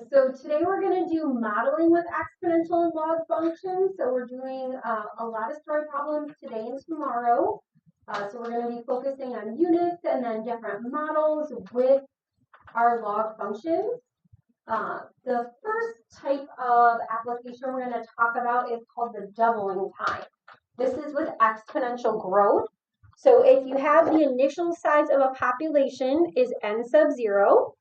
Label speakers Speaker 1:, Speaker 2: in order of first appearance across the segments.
Speaker 1: So today we're going to do modeling with exponential and log functions. So we're doing a lot of story problems today and tomorrow. So we're going to be focusing on units and then different models with our log functions. The first type of application we're going to talk about is called the doubling time. This is with exponential growth. So if you have the initial size of a population is n sub 0,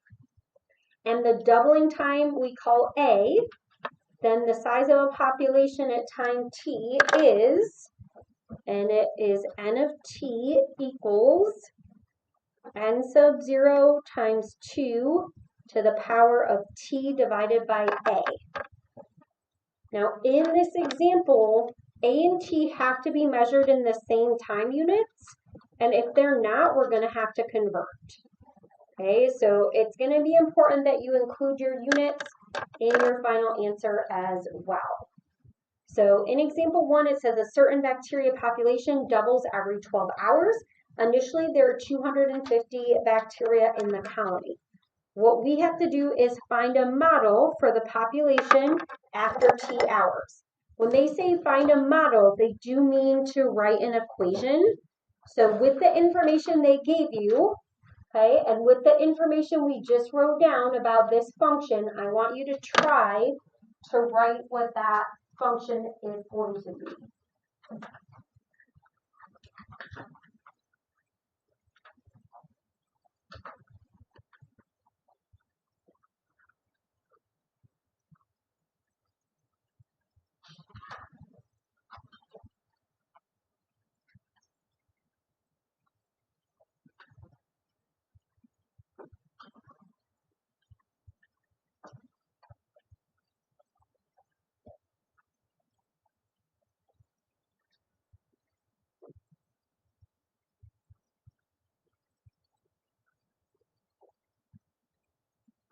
Speaker 1: and the doubling time we call A, then the size of a population at time t is, and it is n of t equals n sub 0 times 2 to the power of t divided by A. Now in this example, A and t have to be measured in the same time units, and if they're not, we're going to have to convert. Okay, so it's going to be important that you include your units in your final answer as well. So in example 1, it says a certain bacteria population doubles every 12 hours. Initially, there are 250 bacteria in the colony. What we have to do is find a model for the population after t hours. When they say find a model, they do mean to write an equation. So with the information they gave you, okay, and with the information we just wrote down about this function, I want you to try to write what that function is going to be.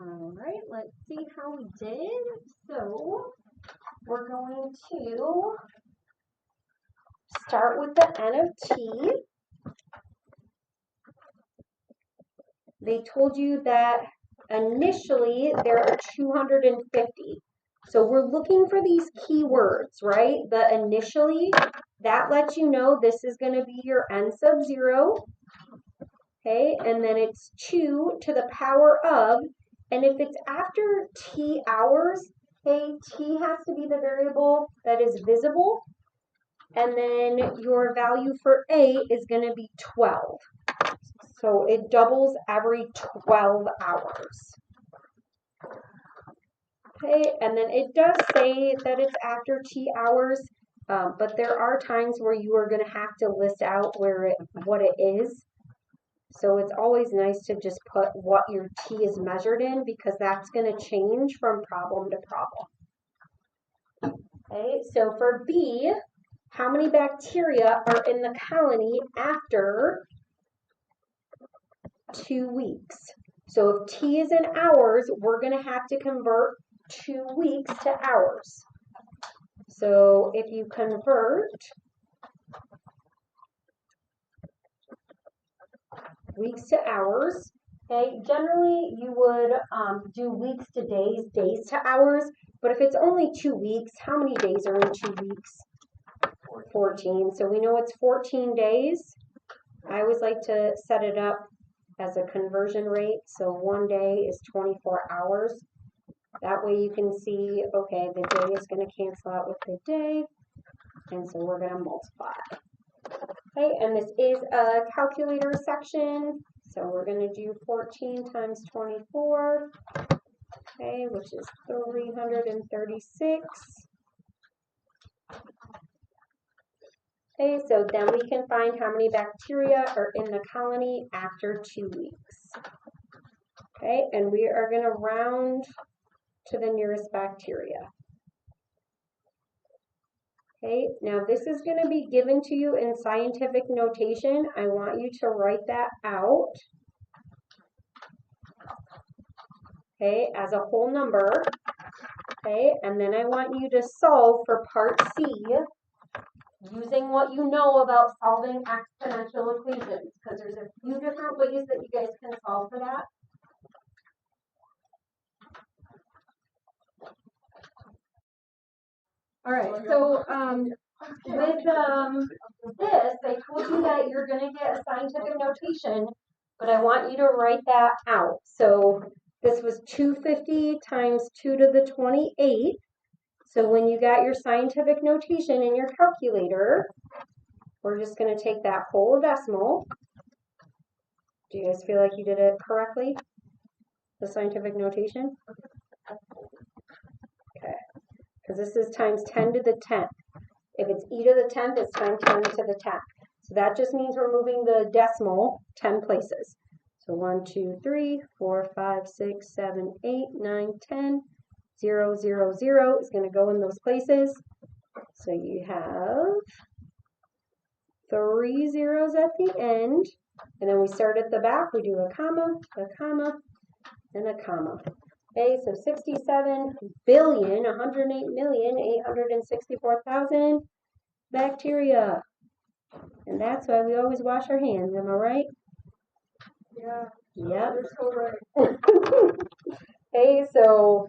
Speaker 1: All right, let's see how we did. So we're going to start with the n of t. They told you that initially there are 250. So we're looking for these keywords, right? The initially, that lets you know this is going to be your n sub 0. Okay, and then it's 2 to the power of, and if it's after t hours, okay, t has to be the variable that is visible, and then your value for A is going to be 12. So it doubles every 12 hours. Okay, and then it does say that it's after t hours, but there are times where you are going to have to list out what it is. So it's always nice to just put what your t is measured in, because that's going to change from problem to problem. Okay, so for B, how many bacteria are in the colony after 2 weeks? So if t is in hours, we're going to have to convert 2 weeks to hours. So if you convert weeks to hours, okay, generally you would do weeks to days, days to hours, but if it's only 2 weeks, how many days are in 2 weeks? 14. So we know it's 14 days. I always like to set it up as a conversion rate. So 1 day is 24 hours. That way you can see, okay, the day is going to cancel out with the day, and so we're going to multiply. Okay, and this is a calculator section, so we're going to do 14 times 24, okay, which is 336. Okay, so then we can find how many bacteria are in the colony after 2 weeks. Okay, and we are going to round to the nearest bacteria. Okay, now this is going to be given to you in scientific notation. I want you to write that out, okay, as a whole number. Okay, and then I want you to solve for part C using what you know about solving exponential equations, because there's a few different ways that you guys can solve for that. right, so with this, I told you that you're going to get a scientific notation, but I want you to write that out. So this was 250 times 2 to the 28. So when you got your scientific notation in your calculator, we're just going to take that whole decimal. Do you guys feel like you did it correctly? The scientific notation? Okay. Because this is times 10 to the 10th. If it's e to the 10th, it's times 10 to the 10th. So that just means we're moving the decimal 10 places. So 1, 2, 3, 4, 5, 6, 7, 8, 9, 10, 0, 0, 0 is going to go in those places. So you have 3 zeros at the end. And then we start at the back. We do a comma, and a comma. Okay, so 67,108,864,000 bacteria. And that's why we always wash our hands. Am I right?
Speaker 2: Yeah.
Speaker 1: Yep.
Speaker 2: You're so right.
Speaker 1: Okay, so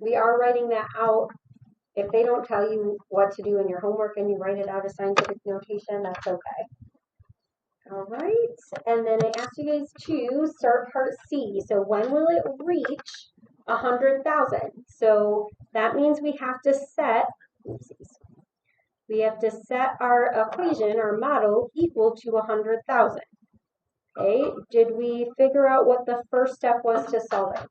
Speaker 1: we are writing that out. If they don't tell you what to do in your homework and you write it out as scientific notation, that's okay. All right, and then I asked you guys to start part C. So when will it reach 100,000? So that means we have to set, our equation, our model, equal to 100,000. Okay, did we figure out what the first step was to solve it?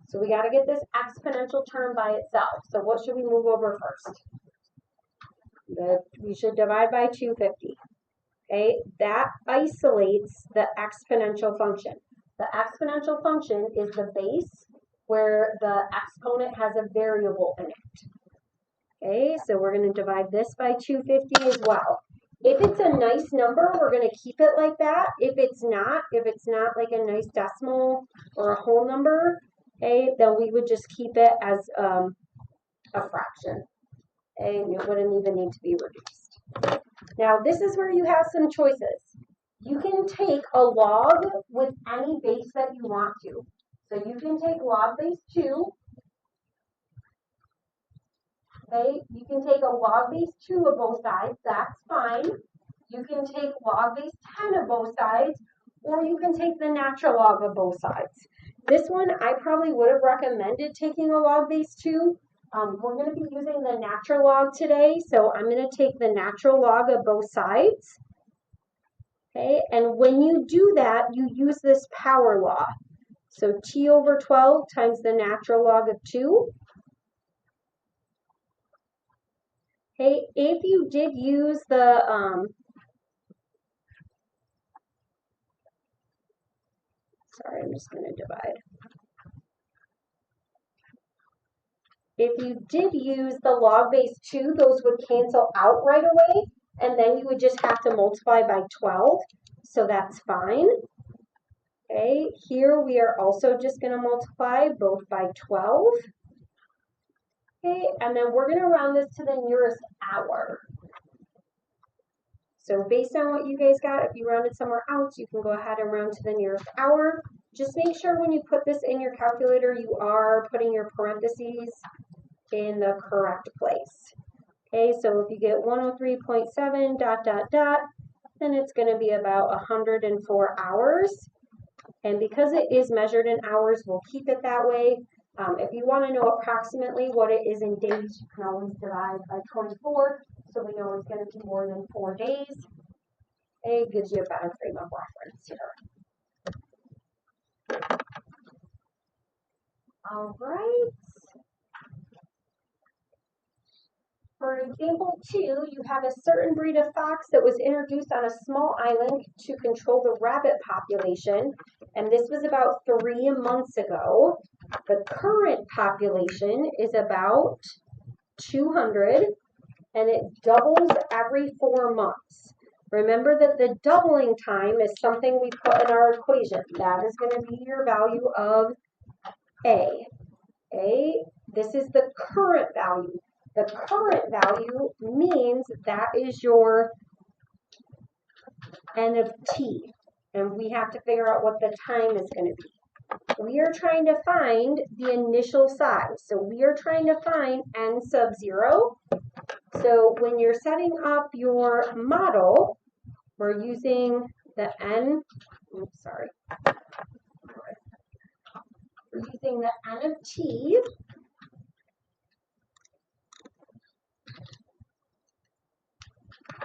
Speaker 1: So we got to get this exponential term by itself. So what should we move over first? We should divide by 250. Okay, that isolates the exponential function. The exponential function is the base where the exponent has a variable in it. Okay, so we're going to divide this by 250 as well. If it's a nice number, we're going to keep it like that. If it's not like a nice decimal or a whole number, okay, then we would just keep it as a fraction. Okay, and it wouldn't even need to be reduced. Now, this is where you have some choices. You can take a log with any base that you want to. So you can take log base 2. Okay, you can take a log base 2 of both sides. That's fine. You can take log base 10 of both sides, or you can take the natural log of both sides. This one, I probably would have recommended taking a log base 2. We're going to be using the natural log today, so I'm going to take the natural log of both sides. Okay, and when you do that, you use this power law. So t over 12 times the natural log of 2. Okay, if you did use the sorry, I'm just going to divide. If you did use the log base 2, those would cancel out right away, and then you would just have to multiply by 12, so that's fine. Okay, here we are also just going to multiply both by 12. Okay, and then we're going to round this to the nearest hour. So based on what you guys got, if you rounded somewhere else, you can go ahead and round to the nearest hour. Just make sure when you put this in your calculator, you are putting your parentheses in the correct place. Okay, so if you get 103.7 ... then it's going to be about 104 hours. And because it is measured in hours, we'll keep it that way. If you want to know approximately what it is in days, you can always divide by 24, so we know it's going to be more than 4 days. It gives you a better frame of reference here. All right. For example 2, you have a certain breed of fox that was introduced on a small island to control the rabbit population, and this was about 3 months ago. The current population is about 200, and it doubles every 4 months. Remember that the doubling time is something we put in our equation. That is going to be your value of A. Okay? This is the current value. The current value means that is your N of T. And we have to figure out what the time is going to be. we are trying to find the initial size. So we are trying to find n sub 0. So when you're setting up your model, we're using the n, oops, sorry. We're using the n of t.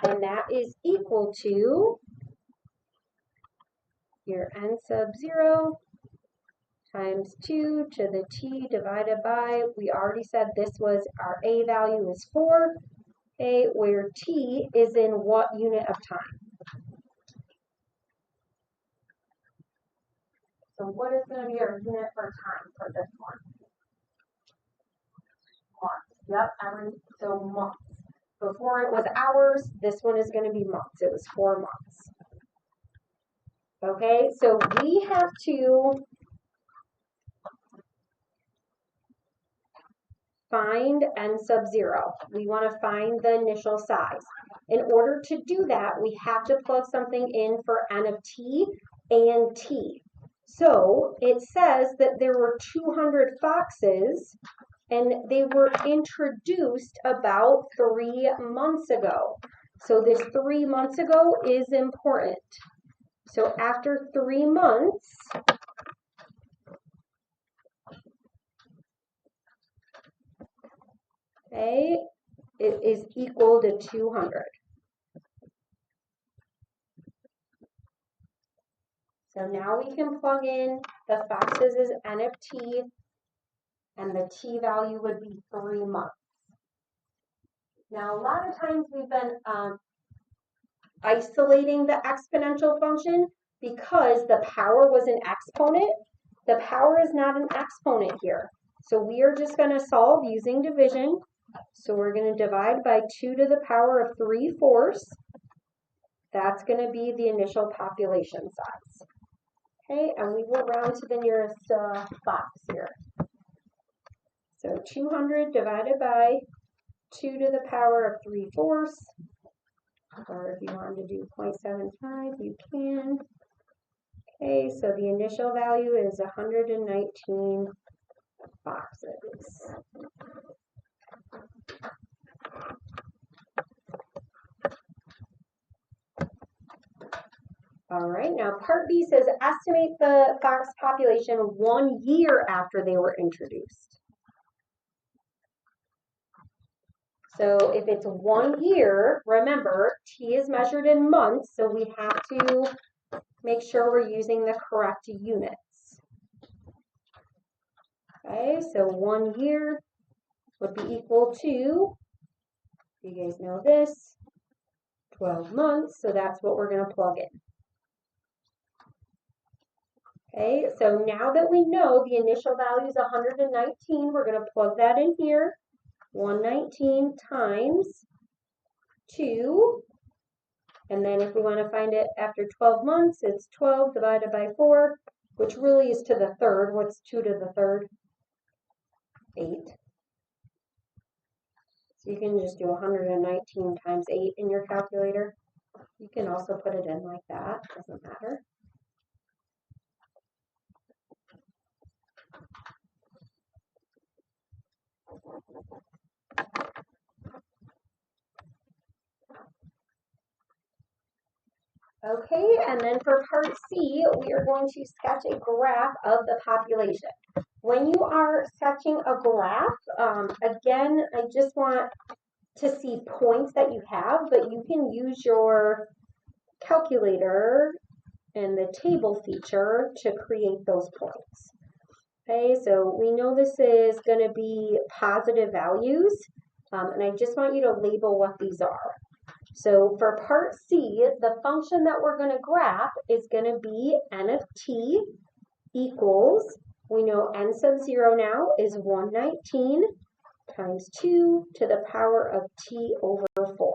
Speaker 1: And that is equal to your n sub 0 times 2 to the t divided by, we already said this was our a value is 4, okay, where t is in what unit of time? So what is going to be our unit for time for this one? Months. Yep, so months. Before it was hours, this one is going to be months. It was 4 months. Okay, so we have to find n sub 0. We want to find the initial size. In order to do that, we have to plug something in for n of t and t. So it says that there were 200 foxes and they were introduced about 3 months ago. So this 3 months ago is important. So after 3 months, okay, it is equal to 200. So now we can plug in the foxes as n of t, and the t value would be 3 months. Now, a lot of times we've been isolating the exponential function because the power was an exponent. The power is not an exponent here. So we are just going to solve using division. So we're going to divide by 2 to the power of 3/4. That's going to be the initial population size. Okay, and we will round to the nearest box here. So 200 divided by 2 to the power of 3/4. Or if you wanted to do 0.75, you can. Okay, so the initial value is 119 boxes. All right, now part B says estimate the fox population 1 year after they were introduced. So if it's 1 year, remember, t is measured in months, so we have to make sure we're using the correct units. Okay, so 1 year would be equal to, you guys know this, 12 months, so that's what we're going to plug in. Okay, so now that we know the initial value is 119, we're going to plug that in here. 119 times 2, and then if we want to find it after 12 months, it's 12 divided by 4, which really is to the third. What's 2 to the third? 8. So you can just do 119 times 8 in your calculator. You can also put it in like that, doesn't matter. Okay, and then for part C, we are going to sketch a graph of the population. When you are sketching a graph, again, I just want to see points that you have, but you can use your calculator and the table feature to create those points. Okay, so we know this is going to be positive values, and I just want you to label what these are. So for part C, the function that we're going to graph is going to be n of t equals, we know n sub 0 now is 119 times 2 to the power of t over 4.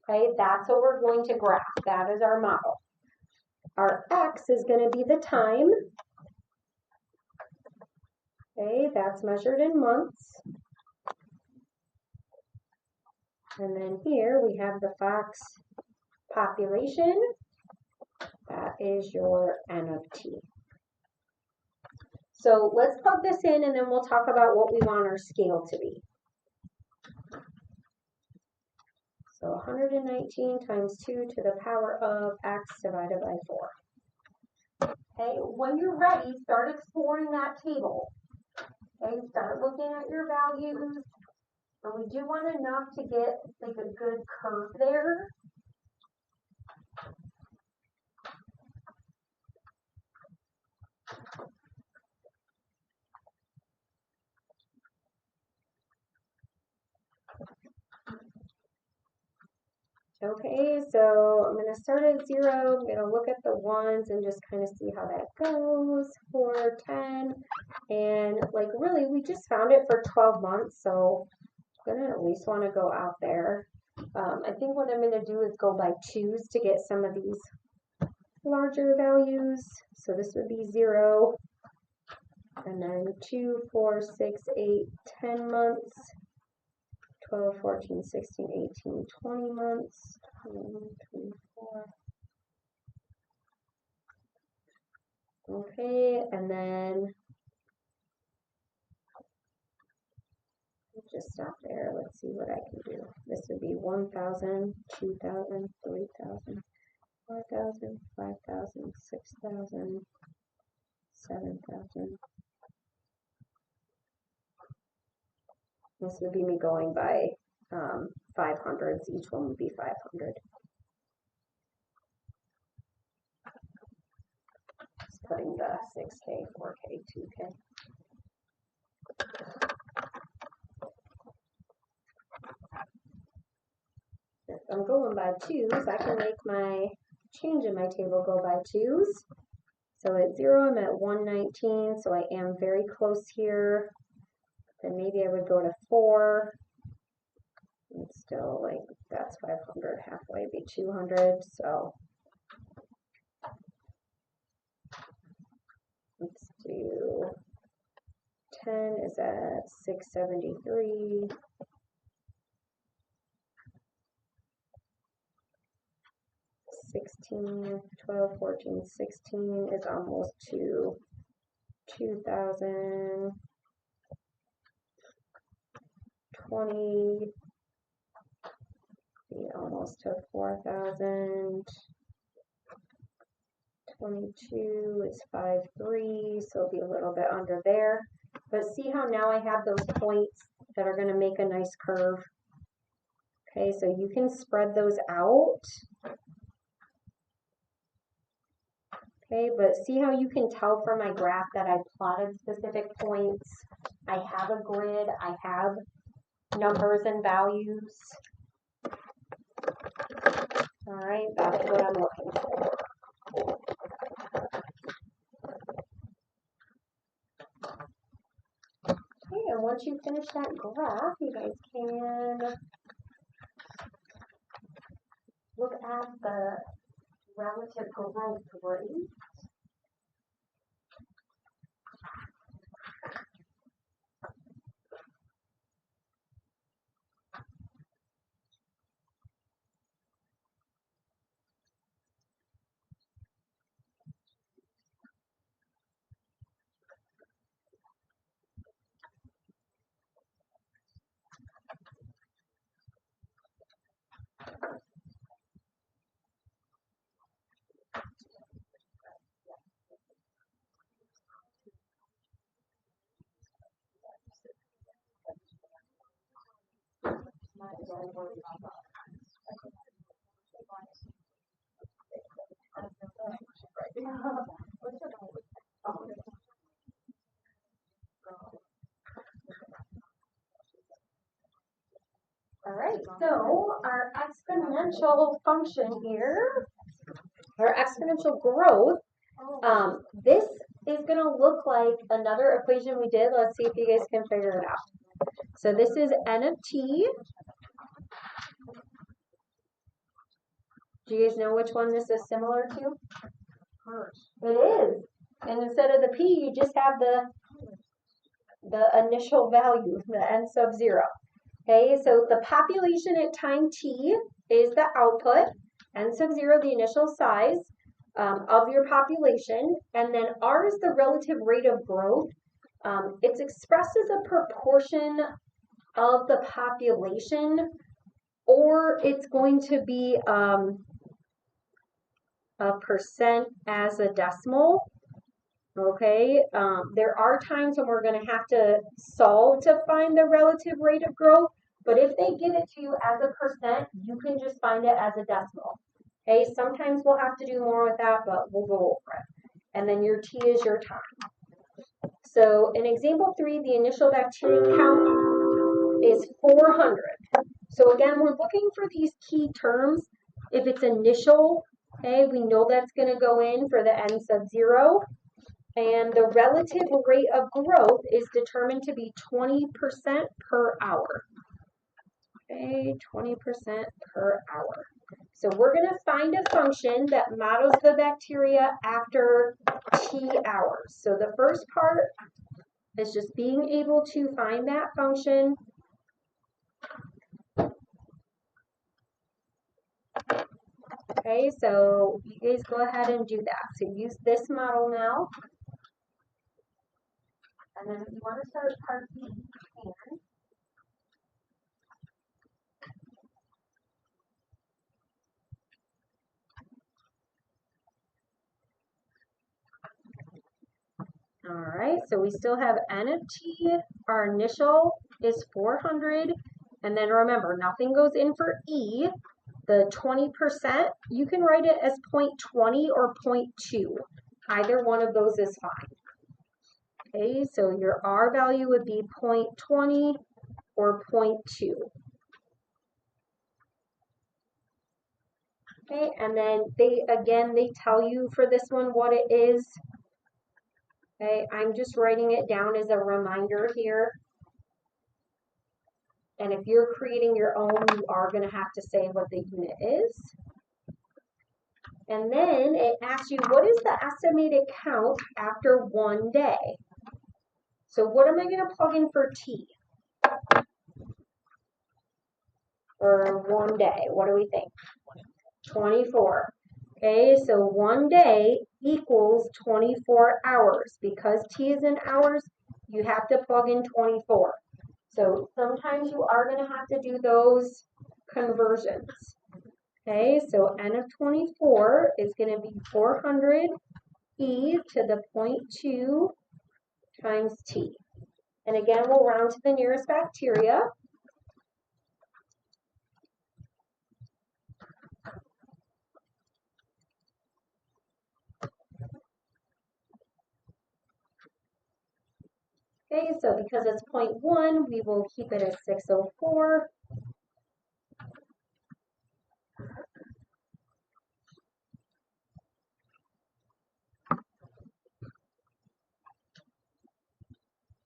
Speaker 1: Okay, that's what we're going to graph. That is our model. Our x is going to be the time. Okay, that's measured in months. And then here we have the fox population. That is your n of t. So let's plug this in and then we'll talk about what we want our scale to be. So 119 times 2 to the power of x divided by 4. Okay, when you're ready, start exploring that table. Okay, start looking at your values. And we do want enough to get like a good curve there. Okay, so I'm going to start at 0. I'm going to look at the ones and just kind of see how that goes for 10. And like really, we just found it for 12 months, so I'm going to at least want to go out there. I think what I'm going to do is go by 2s to get some of these larger values. So this would be 0, and then 2, 4, 6, 8, 10 months. 12, 14, 16, 18, 20 months, 21, 24. Okay, and then just stop there. Let's see what I can do. This would be 1,000, 2,000, 3,000, 4,000, 5,000, 6,000, 7,000. This would be me going by 500s. Each one would be 500. Just putting the 6K, 4K, 2K. If I'm going by 2s, I can make my change in my table go by 2s. So at 0, I'm at 119, so I am very close here. Then maybe I would go to 4. It's still like, that's 500, halfway be 200, so let's do 10 is at 673. 16, 12, 14, 16 is almost to 2,000. 20, be almost to 4,000. 22 is 5.3, so it'll be a little bit under there. But see how now I have those points that are going to make a nice curve. Okay, so you can spread those out. Okay, but see how you can tell from my graph that I plotted specific points. I have a grid, I have numbers and values. All right, that's what I'm looking for. Okay, and once you finish that graph, you guys can look at the relative growth rate. All right, so our exponential function here, our exponential growth, this is going to look like another equation we did. Let's see if you guys can figure it out. So this is n of t. Do you guys know which one this is similar to? It is. And instead of the p, you just have the initial value, the n sub 0. Okay, so the population at time t is the output, n sub 0 the initial size. of your population, and then R is the relative rate of growth. It's expressed as a proportion of the population, or it's going to be a percent as a decimal. Okay, there are times when we're going to have to solve to find the relative rate of growth, but if they give it to you as a percent, you can just find it as a decimal. Okay, sometimes we'll have to do more with that, but we'll go over it. And then your T is your time. So in example 3, the initial bacteria count is 400. So again, we're looking for these key terms. If it's initial, okay, we know that's going to go in for the n sub 0. And the relative rate of growth is determined to be 20% per hour. Okay, 20% per hour. So we're going to find a function that models the bacteria after T hours. So the first part is just being able to find that function. Okay, so you guys go ahead and do that. So use this model now. And then if you want to start part B, you can. All right, so we still have N of T. Our initial is 400. And then remember, nothing goes in for E. The 20%, you can write it as 0.20 or 0.2. Either one of those is fine. Okay, so your R value would be 0.20 or 0.2. Okay, and then they tell you for this one what it is. Okay, I'm just writing it down as a reminder here. And if you're creating your own, you are going to have to say what the unit is. And then it asks you, what is the estimated count after 1 day? So what am I going to plug in for T? For 1 day, what do we think? 24. Okay, so 1 day equals 24 hours. Because T is in hours, you have to plug in 24. So sometimes you are going to have to do those conversions. Okay, so N of 24 is going to be 400 E to the 0.2 times T. And again, we'll round to the nearest bacteria. Okay, so because it's 0.1, we will keep it as 604.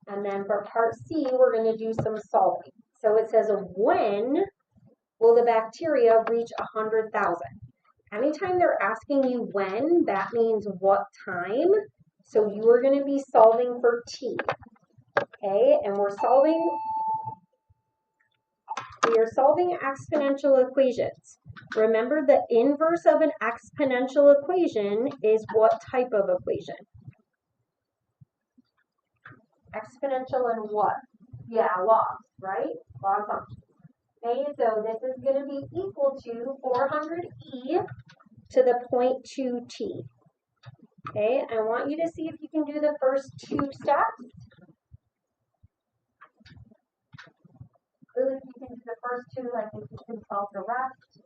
Speaker 1: And then for part C, we're going to do some solving. So it says, when will the bacteria reach 100,000? Anytime they're asking you when, that means what time. So you are going to be solving for T. Okay, and we are solving exponential equations. Remember, the inverse of an exponential equation is what type of equation? Exponential and what? Yeah, logs, right? Log function. Okay, so this is going to be equal to 400e to the 0.2t. Okay, I want you to see if you can do the first 2 steps. Really, if you can do the first 2, I think you can solve the rest.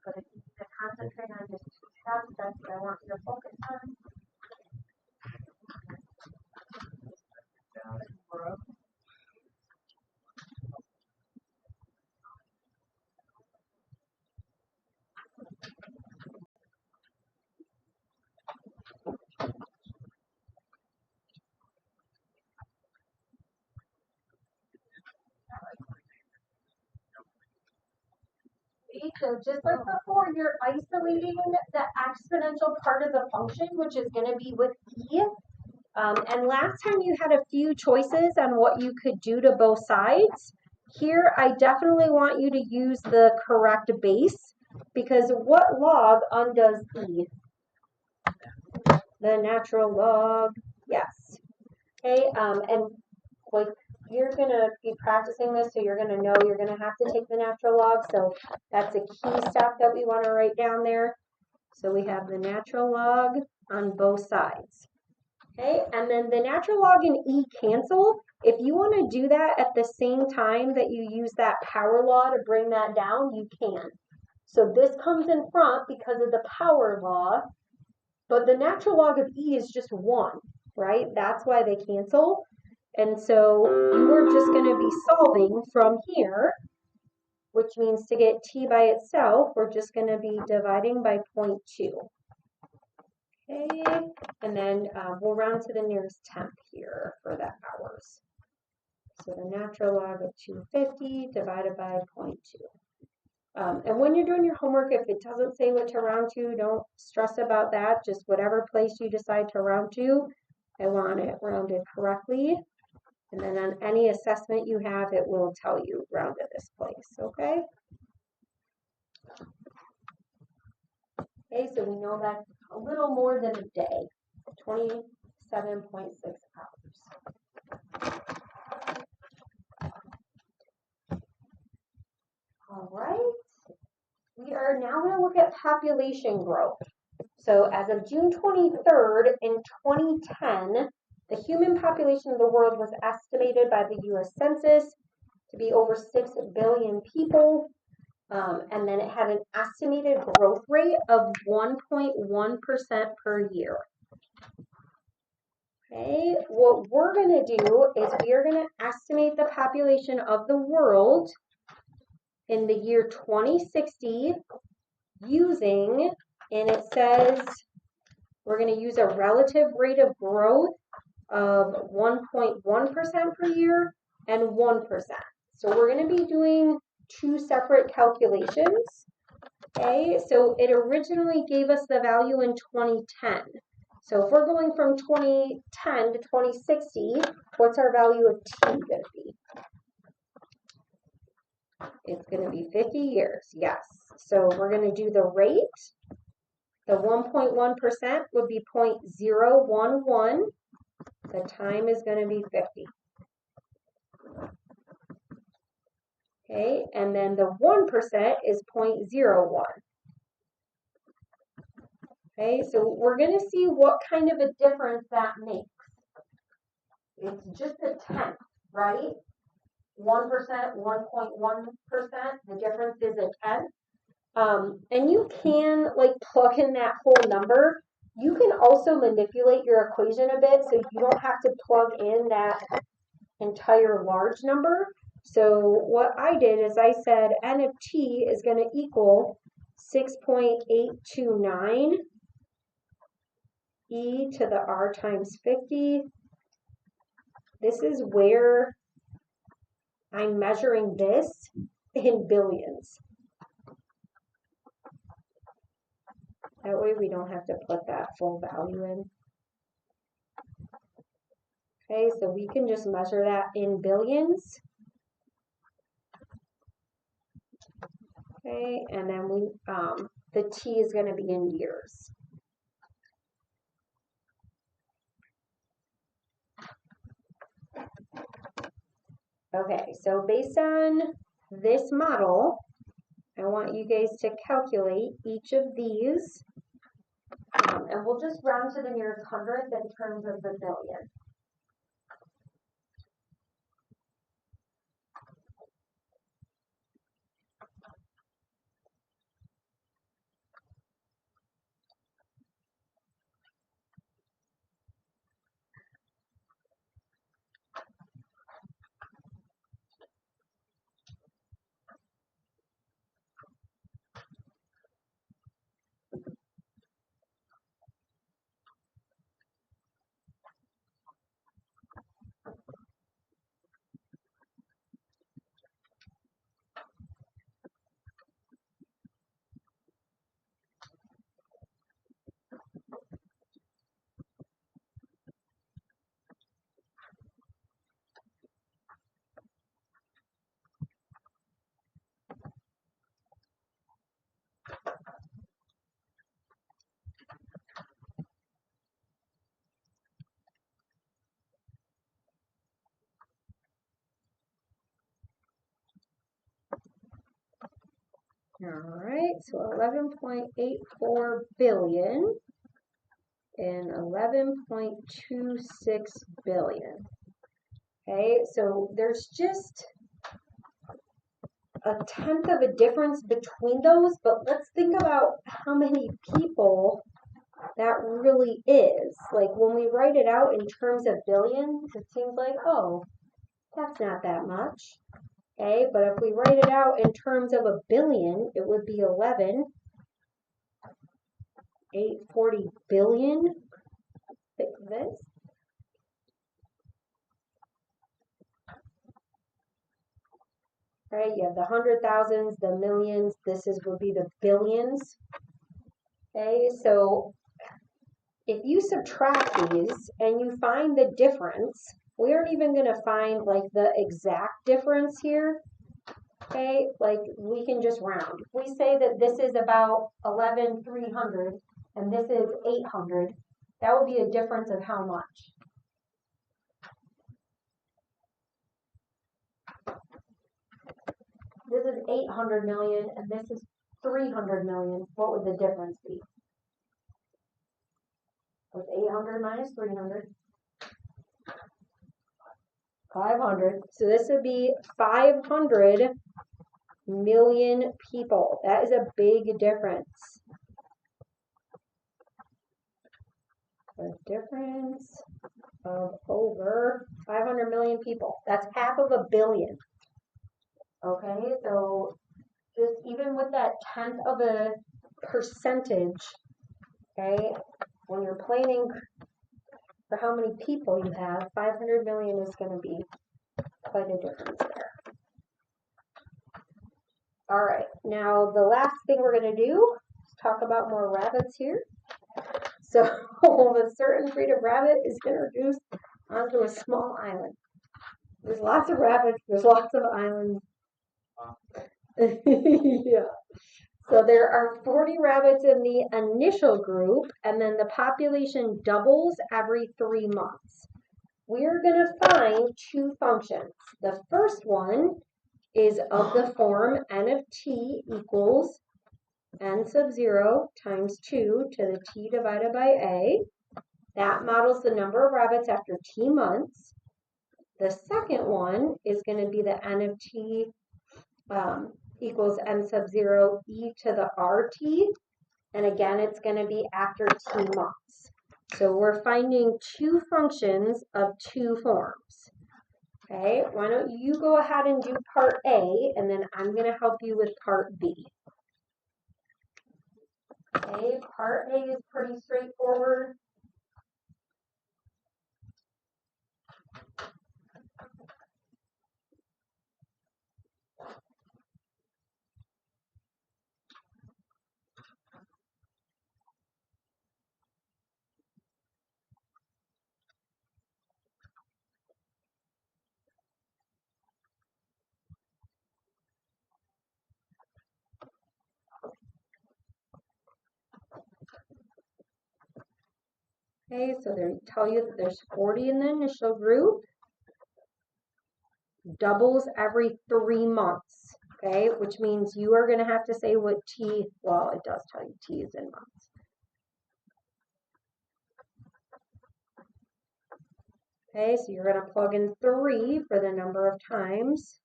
Speaker 1: But if you need to concentrate on just 2 steps, that's what I want you to focus on. So just like before, you're isolating the exponential part of the function, which is going to be with e. And last time you had a few choices on what you could do to both sides. Here, I definitely want you to use the correct base. because what log undoes E? The natural log, yes. Okay, and like you're gonna be practicing this, so you're gonna know you're gonna have to take the natural log. So that's a key step that we want to write down there. So we have the natural log on both sides. Okay, and then the natural log and E cancel. If you want to do that at the same time that you use that power law to bring that down, you can. So this comes in front because of the power law, but the natural log of E is just 1, right? That's why they cancel. And so we're just going to be solving from here, which means to get T by itself, we're just going to be dividing by 0.2. Okay, and then we'll round to the nearest tenth here for the hours. So the natural log of 250 divided by 0.2. And when you're doing your homework, if it doesn't say what to round to, don't stress about that. Just whatever place you decide to round to, I want it rounded correctly. And then on any assessment you have, it will tell you round to this place, okay? Okay, so we know that's a little more than a day, 27.6 hours. All right, we are now going to look at population growth. So as of June 23rd in 2010, the human population of the world was estimated by the U.S. Census to be over 6 billion people. And then it had an estimated growth rate of 1.1% per year. Okay, what we're going to do is we are going to estimate the population of the world in the year 2060 using, and it says we're going to use a relative rate of growth of 1.1% per year and 1%. So we're going to be doing 2 separate calculations. Okay, so it originally gave us the value in 2010. So if we're going from 2010 to 2060, what's our value of T going to be? It's going to be 50 years, yes. So we're going to do the rate. The 1.1% would be 0.011. The time is going to be 50. Okay, and then the 1% is 0.01. Okay, so we're going to see what kind of a difference that makes. It's just a tenth, right? 1%, 1.1%, the difference is a tenth. And you can like plug in that whole number. You can also manipulate your equation a bit so you don't have to plug in that entire large number. So what I did is I said N of T is going to equal 6.829 e to the r times 50. This is where I'm measuring this in billions. That way we don't have to put that full value in. Okay, so we can just measure that in billions. Okay, and then we the T is going to be in years. Okay, so based on this model, I want you guys to calculate each of these, and we'll just round to the nearest hundredth in terms of the billion. All right, so 11.84 billion and 11.26 billion. Okay, so there's just a tenth of a difference between those, but let's think about how many people that really is. Like when we write it out in terms of billions, it seems like, oh, that's not that much. Okay, but if we write it out in terms of a billion, it would be 11,840 billion. Like this. Right, you have the hundred thousands, the millions, would be the billions. Okay, so if you subtract these and you find the difference, we aren't even going to find like the exact difference here. Okay, like we can just round. If we say that this is about 11,300 and this is 800, that would be a difference of how much? This is 800 million and this is 300 million. What would the difference be? What's 800 minus 300? 500. So this would be 500 million people. That is a big difference. A difference of over 500 million people. That's half of a billion. Okay, so just even with that tenth of a percentage, okay, when you're planning for how many people you have, 500 million is going to be quite a difference there. All right, now the last thing we're going to do is talk about more rabbits here. So a certain breed of rabbit is introduced onto a small island. There's lots of rabbits, there's lots of islands. Yeah. So there are 40 rabbits in the initial group, and then the population doubles every 3 months. We're going to find two functions. The first one is of the form n of t equals n sub 0 times 2 to the t divided by a. That models the number of rabbits after t months. The second one is going to be the n of t equals n sub 0 e to the rt. And again, it's going to be after t months. So we're finding two functions of two forms. Okay, why don't you go ahead and do part A, and then I'm going to help you with part B. Okay, part A is pretty straightforward. Okay, so they tell you that there's 40 in the initial group, doubles every 3 months, okay, which means you are going to have to say what t, well, it does tell you t is in months. Okay, so you're going to plug in 3 for the number of times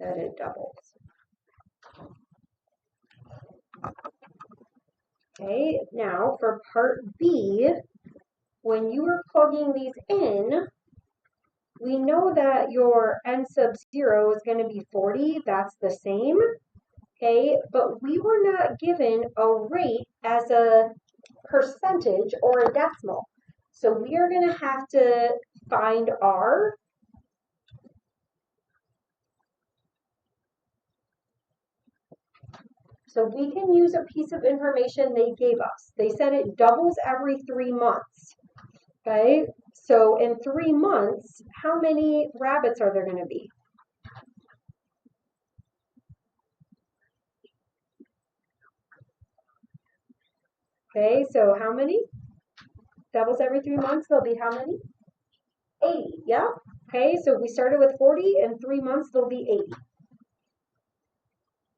Speaker 1: that it doubles. Okay, now for part B, when you are plugging these in, we know that your n sub 0 is going to be 40. That's the same. Okay, but we were not given a rate as a percentage or a decimal. So we are going to have to find R. So we can use a piece of information they gave us. They said it doubles every 3 months. Okay, so in 3 months, how many rabbits are there going to be? Okay, so how many? Doubles every 3 months, there'll be how many? 80, yeah? Okay, so we started with 40, in 3 months, there'll be 80.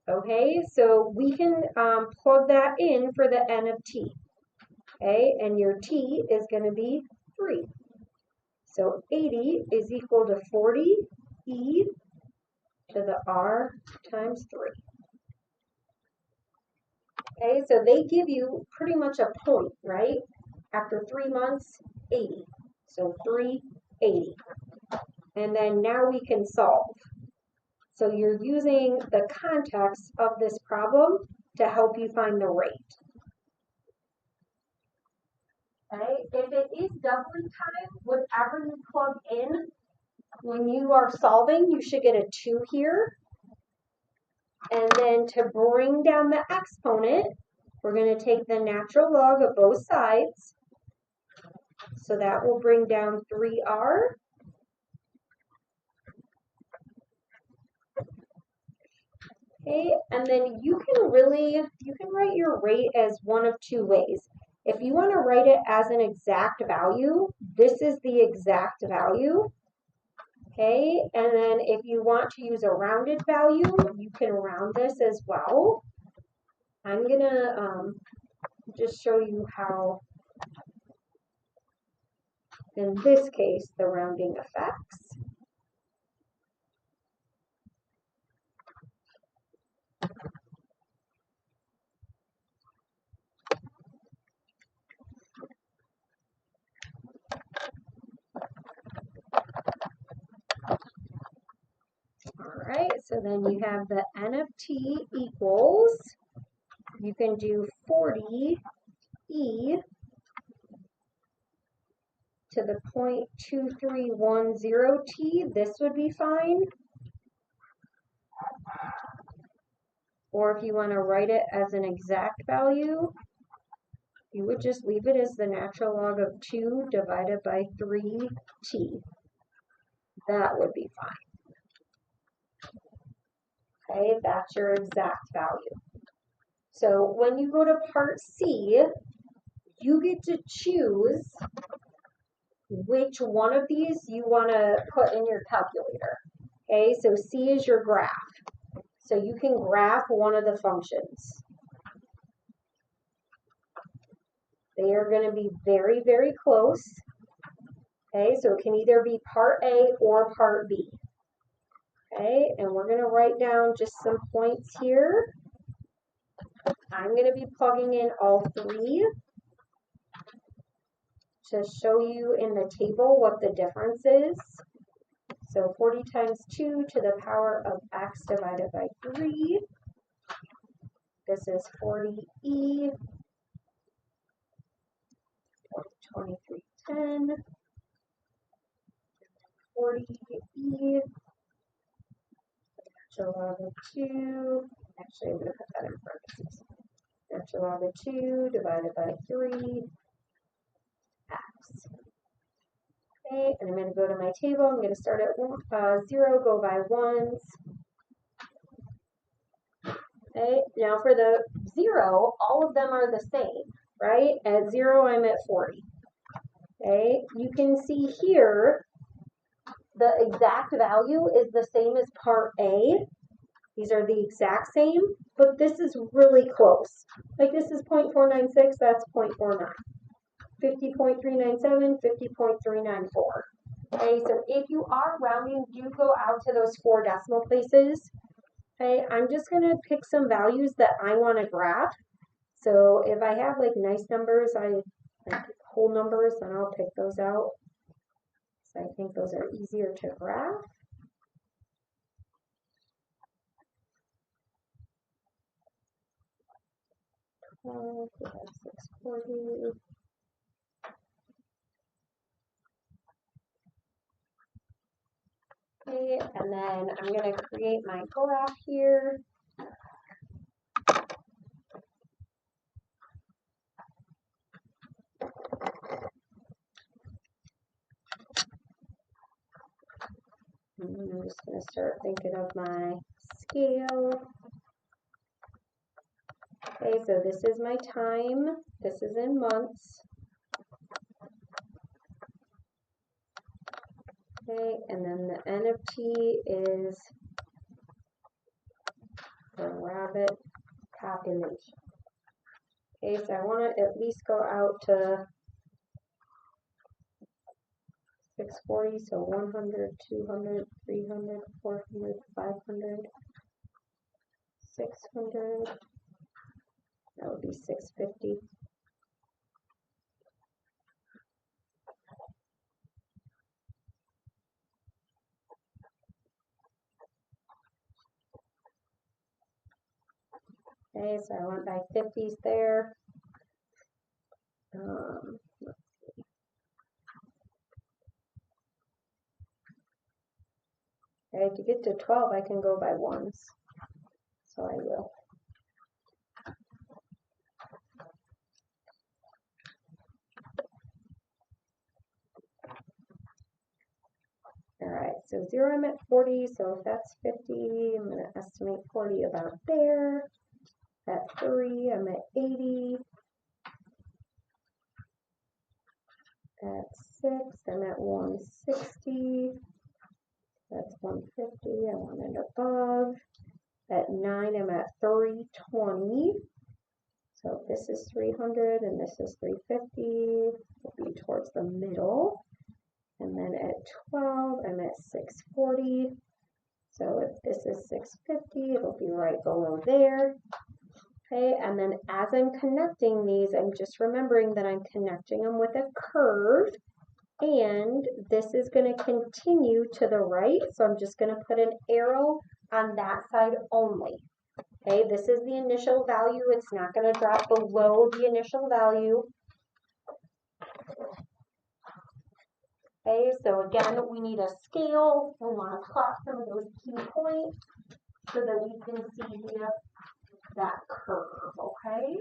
Speaker 1: Okay, so we can plug that in for the n of t. Okay, and your t is going to be 3. So 80 is equal to 40 e to the r times 3. Okay, so they give you pretty much a point, right? After 3 months, 80. So 380. And then now we can solve. So you're using the context of this problem to help you find the rate. Okay, if it is doubling time, whatever you plug in, when you are solving, you should get a 2 here. And then to bring down the exponent, we're going to take the natural log of both sides. So that will bring down 3r. Okay, and then you can write your rate as one of 2 ways. If you want to write it as an exact value, this is the exact value. Okay, and then if you want to use a rounded value, you can round this as well. I'm going to just show you how, in this case, the rounding affects. All right, so then you have the n of t equals, you can do 40 e to the 0.2310 t. This would be fine. Or if you want to write it as an exact value, you would just leave it as the natural log of 2 divided by 3t. That would be fine. Okay, that's your exact value. So when you go to part C, you get to choose which one of these you want to put in your calculator. Okay, so C is your graph. So you can graph one of the functions. They are going to be very, very close. Okay, so it can either be part A or part B. Okay, and we're going to write down just some points here. I'm going to be plugging in all 3 to show you in the table what the difference is. So 40 times 2 to the power of x divided by 3. This is 40e, 2310, 40e, natural log of 2, actually I'm going to put that in parentheses, natural log of 2 divided by 3, x. Okay, and I'm going to go to my table. I'm going to start at 0, go by 1s. Okay, now for the 0, all of them are the same, right? At 0, I'm at 40. Okay, you can see here the exact value is the same as part A. These are the exact same, but this is really close. Like this is 0.496, that's 0.49. 50.397, 50.394. Okay, so if you are rounding, do go out to those 4 decimal places. Okay, I'm just going to pick some values that I want to graph. So if I have like nice numbers, like whole numbers, then I'll pick those out. So I think those are easier to graph. We have 640. Okay, and then I'm going to create my graph here. And I'm just going to start thinking of my scale. Okay, so this is my time. This is in months. Okay, and then the n of t is
Speaker 3: rabbit population. Okay, so I want to at least go out to 640, so 100, 200, 300, 400, 500, 600, that would be 650. Okay, so I went by 50s there. Okay, to get to 12, I can go by ones, so I will. All right, so 0, I'm at 40, so if that's 50, I'm going to estimate 40 about there. At 3, I'm at 80. At 6, I'm at 160. That's 150, I want it above. At 9, I'm at 320. So if this is 300 and this is 350, we'll be towards the middle. And then at 12, I'm at 640. So if this is 650, it'll be right below there. Okay, and then as I'm connecting these, I'm just remembering that I'm connecting them with a curve. And this is going to continue to the right. So I'm just going to put an arrow on that side only. Okay, this is the initial value. It's not going to drop below the initial value. Okay, so again, we need a scale. We want to plot some of those key points so that we can see that curve, okay?